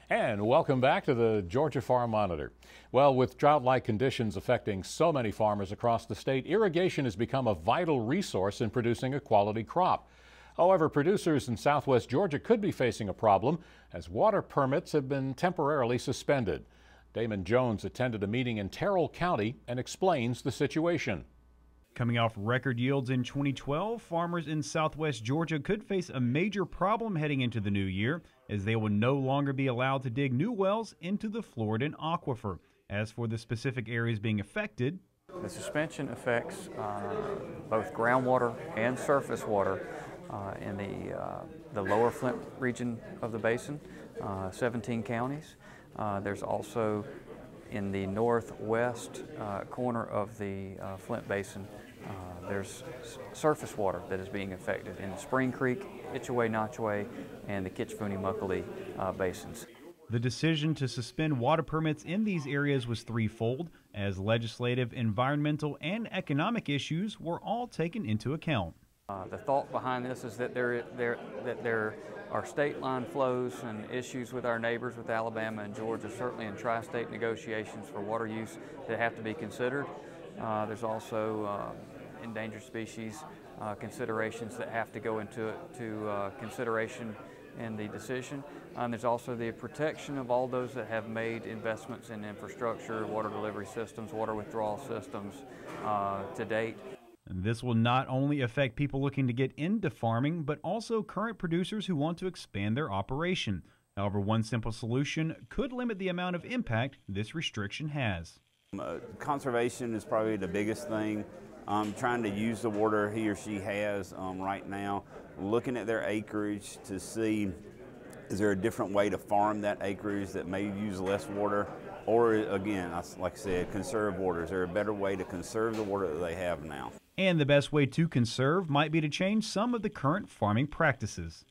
And welcome back to the Georgia Farm Monitor. Well, with drought-like conditions affecting so many farmers across the state, irrigation has become a vital resource in producing a quality crop. However, producers in southwest Georgia could be facing a problem as water permits have been temporarily suspended. Damon Jones attended a meeting in Terrell County and explains the situation. Coming off record yields in 2012, farmers in southwest Georgia could face a major problem heading into the new year, as they will no longer be allowed to dig new wells into the Floridan aquifer. As for the specific areas being affected, the suspension affects both groundwater and surface water in the lower Flint region of the basin, 17 counties. There's also in the northwest corner of the Flint Basin, there's surface water that is being affected in the Spring Creek, Itchaway, Notchaway, and the Kitchfooney-Muckley basins. The decision to suspend water permits in these areas was threefold, as legislative, environmental, and economic issues were all taken into account. The thought behind this is that there are state line flows and issues with our neighbors, with Alabama and Georgia, certainly in tri-state negotiations for water use that have to be considered. There's also endangered species considerations that have to go into consideration in the decision. There's also the protection of all those that have made investments in infrastructure, water delivery systems, water withdrawal systems to date. This will not only affect people looking to get into farming, but also current producers who want to expand their operation. However, one simple solution could limit the amount of impact this restriction has. Conservation is probably the biggest thing. Trying to use the water he or she has right now, looking at their acreage to see is there a different way to farm that acreage that may use less water, or again, like I said, conserve water. Is there a better way to conserve the water that they have now? And the best way to conserve might be to change some of the current farming practices.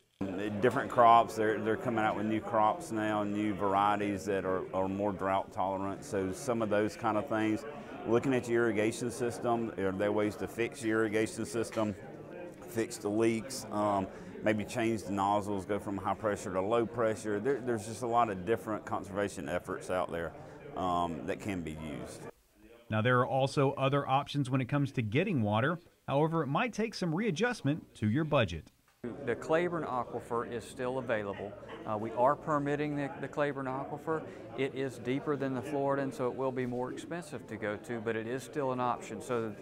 Different crops, they're coming out with new crops now, new varieties that are more drought tolerant. So some of those kind of things. Looking at your irrigation system, are there ways to fix your irrigation system, fix the leaks, maybe change the nozzles, go from high pressure to low pressure. There's just a lot of different conservation efforts out there that can be used. Now, there are also other options when it comes to getting water. However, it might take some readjustment to your budget. The Claiborne Aquifer is still available. We are permitting the Claiborne Aquifer. It is deeper than the Floridan, so it will be more expensive to go to, but it is still an option. So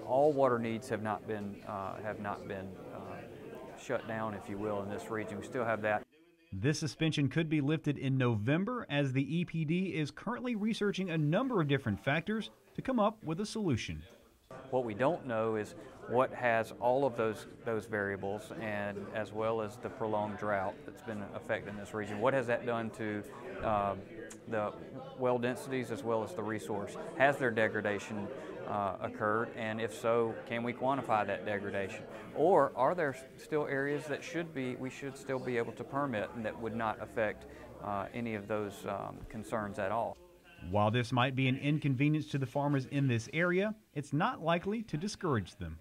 all water needs have not been shut down, if you will, in this region. We still have that. This suspension could be lifted in November, as the EPD is currently researching a number of different factors to come up with a solution. What we don't know is what has all of those variables, and as well as the prolonged drought that's been affecting this region. What has that done to the well densities as well as the resource? Has there degradation occurred, and if so, can we quantify that degradation? Or are there still areas that we should still be able to permit and that would not affect any of those concerns at all? While this might be an inconvenience to the farmers in this area, it's not likely to discourage them.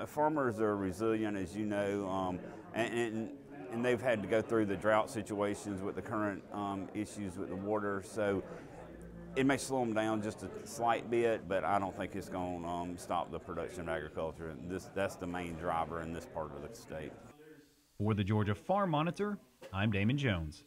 Farmers are resilient, as you know, and they've had to go through the drought situations with the current issues with the water. So it may slow them down just a slight bit, but I don't think it's going to stop the production of agriculture. That's the main driver in this part of the state. For the Georgia Farm Monitor, I'm Damon Jones.